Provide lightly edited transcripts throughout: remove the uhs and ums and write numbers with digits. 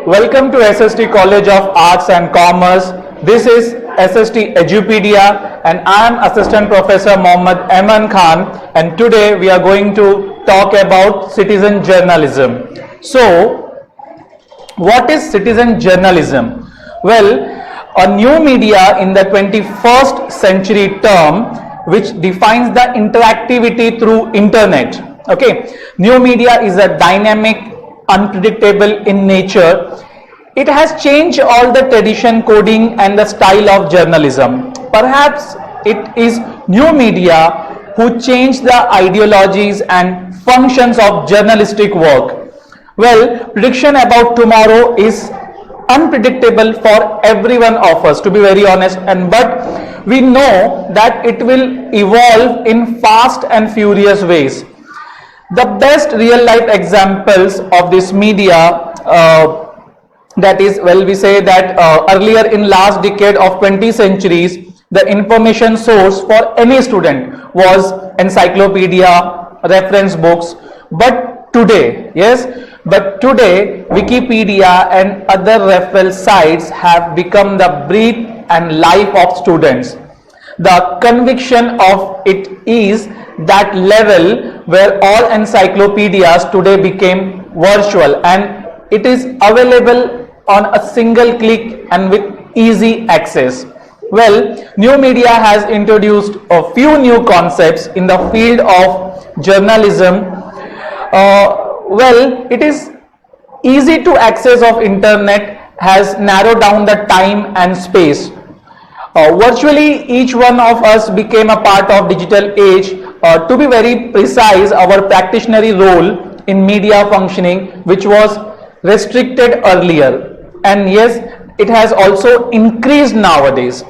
Welcome to SST College of Arts and Commerce. This is SST Edupedia and I am Assistant Professor Mohammad Eman Khan, and today we are going to talk about citizen journalism. So, what is citizen journalism? Well, a new media in the 21st century term which defines the interactivity through internet. Okay, new media is a dynamic, unpredictable in nature. It has changed all the tradition, coding and the style of journalism. Perhaps it is new media who changed the ideologies and functions of journalistic work. Well, prediction about tomorrow is unpredictable for every one of us, to be very honest, and but we know that it will evolve in fast and furious ways. The best real life examples of this media, that is, well, we say that earlier in last decade of 20 centuries, the information source for any student was encyclopedia, reference books. But today, Wikipedia and other reference sites have become the breath and life of students. The conviction of it is that level where all encyclopedias today became virtual and it is available on a single click and with easy access. Well, new media has introduced a few new concepts in the field of journalism. Well, it is easy to access of internet has narrowed down the time and space. Virtually each one of us became a part of digital age. To be very precise, our practitionary role in media functioning, which was restricted earlier, and yes, it has also increased nowadays.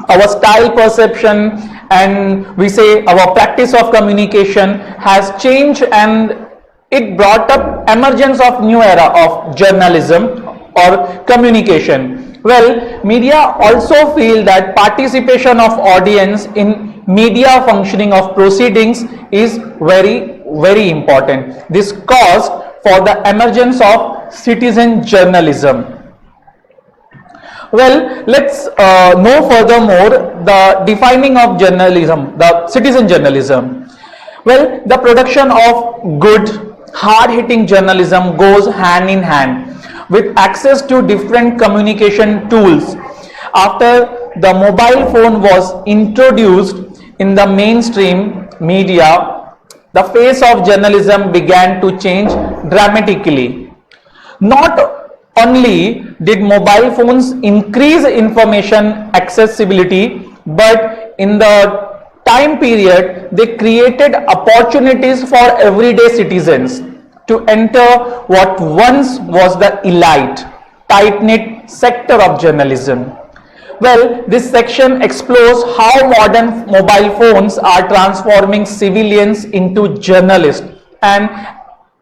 Our style perception and we say our practice of communication has changed, and it brought up emergence of new era of journalism or communication. Well, media also feel that participation of audience in media functioning of proceedings is very important. This caused for the emergence of citizen journalism. Well, let's know furthermore the defining of journalism, the citizen journalism. Well, the production of good, hard-hitting journalism goes hand in hand with access to different communication tools. After the mobile phone was introduced in the mainstream media, the face of journalism began to change dramatically. Not only did mobile phones increase information accessibility, but in the time period they created opportunities for everyday citizens to enter what once was the elite, tight-knit sector of journalism. Well, this section explores how modern mobile phones are transforming civilians into journalists, and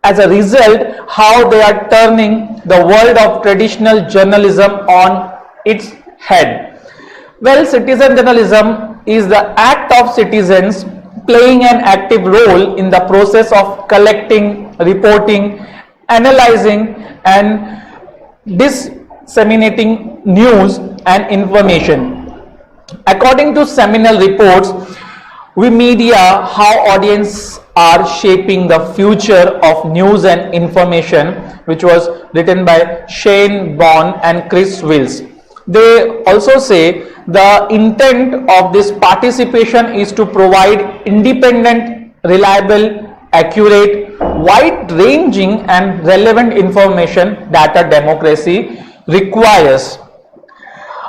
as a result, how they are turning the world of traditional journalism on its head. Well, citizen journalism is the act of citizens playing an active role in the process of collecting, reporting, analyzing and disseminating news and information. According to seminal reports, we media how audience are shaping the future of news and information, which was written by Shane Bond and Chris Wills. They also say the intent of this participation is to provide independent, reliable, accurate, wide-ranging and relevant information that a democracy requires.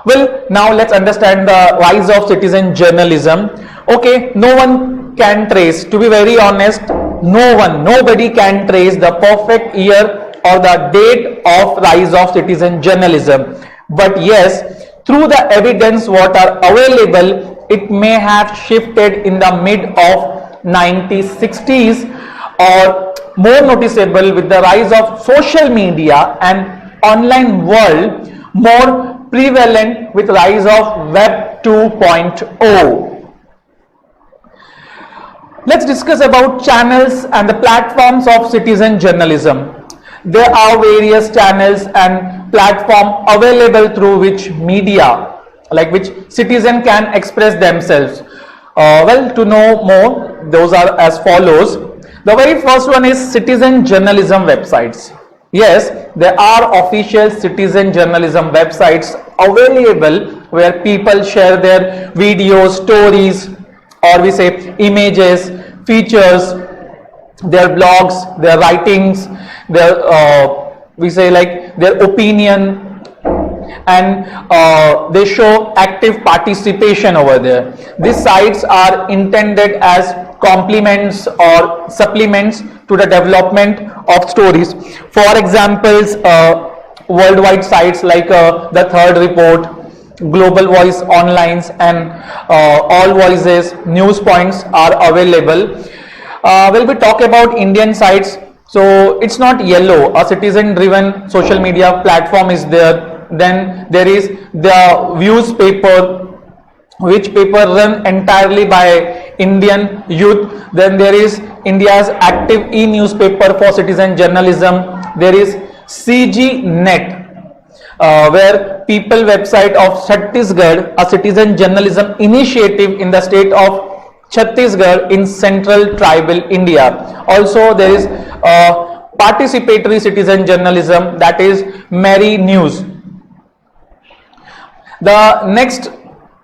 Well, now let's understand the rise of citizen journalism. Okay, no one can trace, to be very honest, nobody can trace the perfect year or the date of rise of citizen journalism. But yes, through the evidence what are available, it may have shifted in the mid of 1960s, or more noticeable with the rise of social media and online world, more prevalent with rise of Web 2.0. Let's discuss about channels and the platforms of citizen journalism. There are various channels and platform available through which media, like which citizen can express themselves. Well, to know more, those are as follows. The very first one is citizen journalism websites. Yes, there are official citizen journalism websites available where people share their videos, stories, or we say images, features, their blogs, their writings, their we say like their opinion, and they show active participation over there. These sites are intended as complements or supplements to the development of stories. For examples, worldwide sites like the Third Report, Global Voice Online, and All Voices News Points are available. When we talk about Indian sites, so it's not yellow. A citizen driven social media platform is there. Then there is the Views paper, which paper run entirely by Indian youth. Then there is India's active e-newspaper for citizen journalism. There is CG Net, where people website of Chhattisgarh, a citizen journalism initiative in the state of Chhattisgarh in central tribal India. Also there is participatory citizen journalism, that is Mary News. The next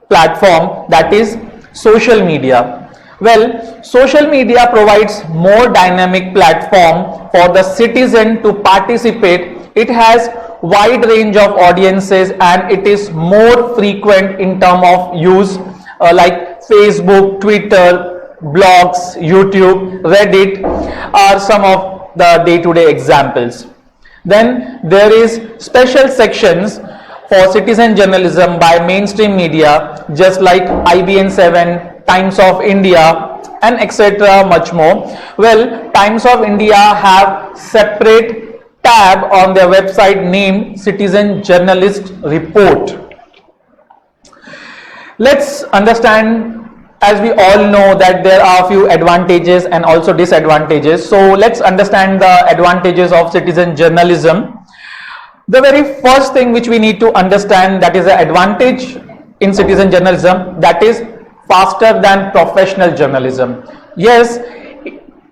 platform, that is social media. Well, social media provides more dynamic platform for the citizen to participate. It has wide range of audiences and it is more frequent in term of use, like Facebook, Twitter, blogs, YouTube, Reddit are some of the day-to-day examples. Then there is special sections for citizen journalism by mainstream media, just like IBN7, Times of India, and etc. much more. Well, Times of India have separate tab on their website named Citizen Journalist Report. Let's understand, as we all know that there are a few advantages and also disadvantages. So let's understand the advantages of citizen journalism. The very first thing which we need to understand, that is the advantage in citizen journalism, that is faster than professional journalism. Yes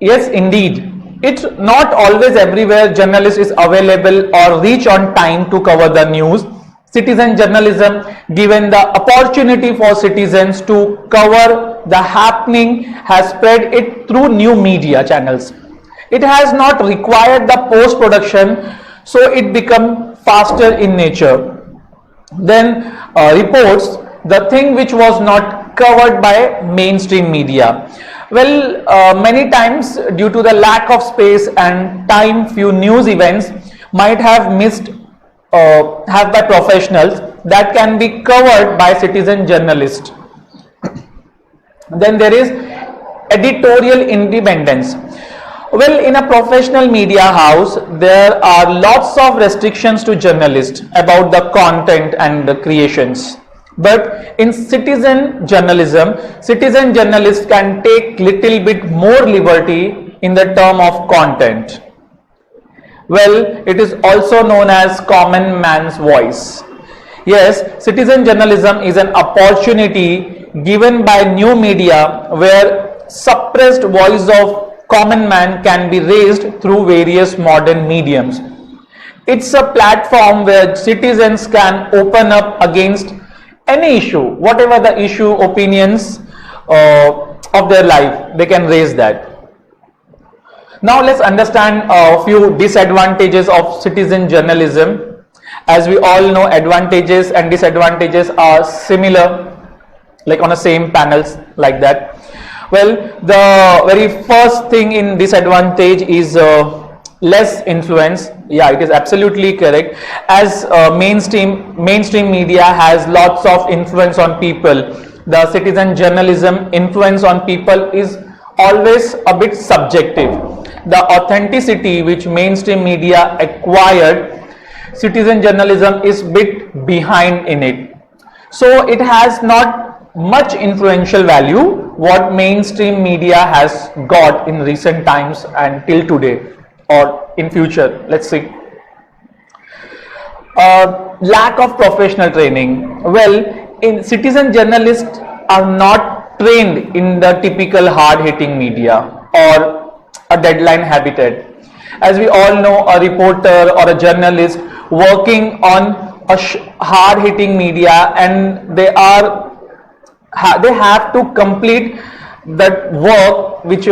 indeed. It's not always everywhere journalist is available or reach on time to cover the news. Citizen journalism given the opportunity for citizens to cover the happening has spread it through new media channels. It has not required the post production, so it become faster in nature. Then reports, the thing which was not covered by mainstream media. Well, many times due to the lack of space and time, few news events might have missed have by professionals that can be covered by citizen journalists. Then there is editorial independence. Well, in a professional media house, there are lots of restrictions to journalists about the content and the creations. But in citizen journalism, citizen journalists can take little bit more liberty in the term of content. Well, it is also known as common man's voice. Yes, citizen journalism is an opportunity given by new media where suppressed voice of common man can be raised through various modern mediums. It's a platform where citizens can open up against any issue, whatever the issue, opinions of their life, they can raise that. Now let's understand a few disadvantages of citizen journalism. As we all know, advantages and disadvantages are similar, like on the same panels like that. Well, the very first thing in disadvantage is less influence. Yeah, it is absolutely correct. As mainstream media has lots of influence on people, the citizen journalism influence on people is always a bit subjective. The authenticity which mainstream media acquired, citizen journalism is bit behind in it. So it has not much influential value what mainstream media has got in recent times and till today. or in future. Let's see. Lack of professional training. Well, in citizen journalists are not trained in the typical hard-hitting media or a deadline habitat. As we all know, a reporter or a journalist working on a hard-hitting media, and they have to complete that work which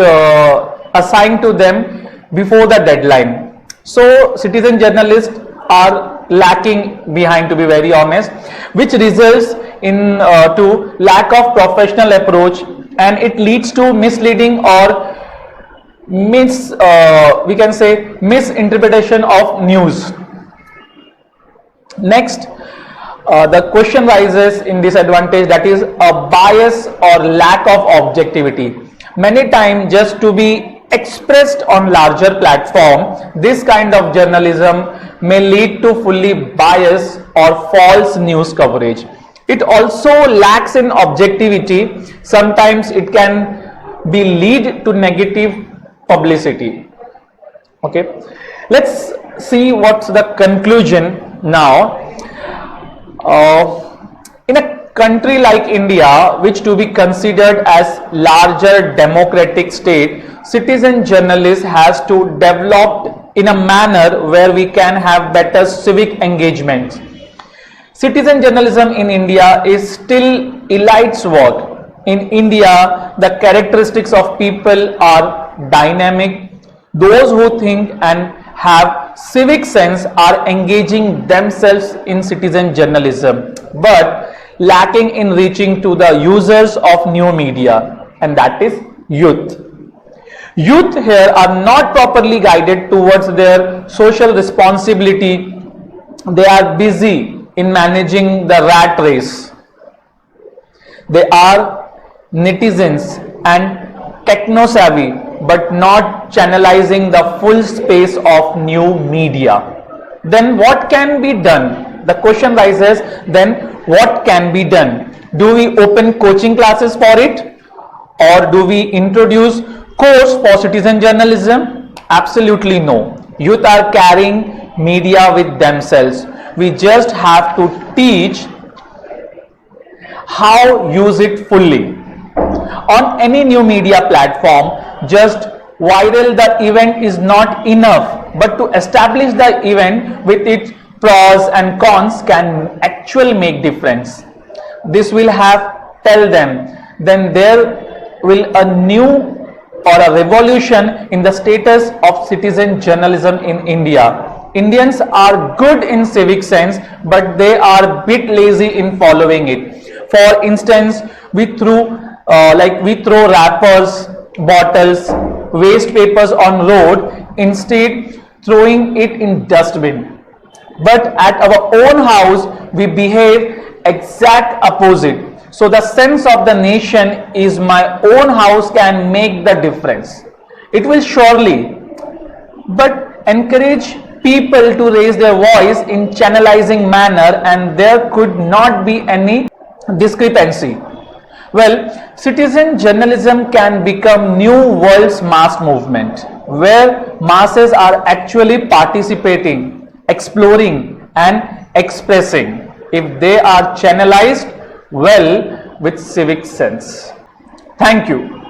assigned to them before the deadline. So citizen journalists are lacking behind, to be very honest, which results in to lack of professional approach, and it leads to misleading or we can say misinterpretation of news. Next, the question rises in disadvantage, that is a bias or lack of objectivity. Many times, just to be expressed on larger platform, this kind of journalism may lead to fully biased or false news coverage. It also lacks in objectivity. Sometimes it can be lead to negative publicity. Okay, let's see what's the conclusion now. In a country like India, which to be considered as larger democratic state, citizen journalism has to develop in a manner where we can have better civic engagement. Citizen journalism in India is still elite's work. In India, the characteristics of people are dynamic. Those who think and have civic sense are engaging themselves in citizen journalism, but lacking in reaching to the users of new media, and that is youth. Youth here are not properly guided towards their social responsibility. They are busy in managing the rat race. They are netizens and techno-savvy, but not channelizing the full space of new media. Then what can be done? The question rises, then what can be done? Do we open coaching classes for it? Or do we introduce course for citizen journalism? Absolutely no. Youth are carrying media with themselves. We just have to teach how use it fully. On any new media platform, just viral the event is not enough, but to establish the event with its pros and cons can actually make difference. This will have tell them, then there will a new or a revolution in the status of citizen journalism in India. Indians are good in civic sense, but they are a bit lazy in following it. For instance, we throw wrappers, bottles, waste papers on road, instead throwing it in dustbin. But at our own house, we behave exact opposite. So the sense of the nation is my own house can make the difference. It will surely, but encourage people to raise their voice in channelizing manner, and there could not be any discrepancy. Well, citizen journalism can become new world's mass movement, where masses are actually participating, exploring and expressing, if they are channelized well with civic sense. Thank you.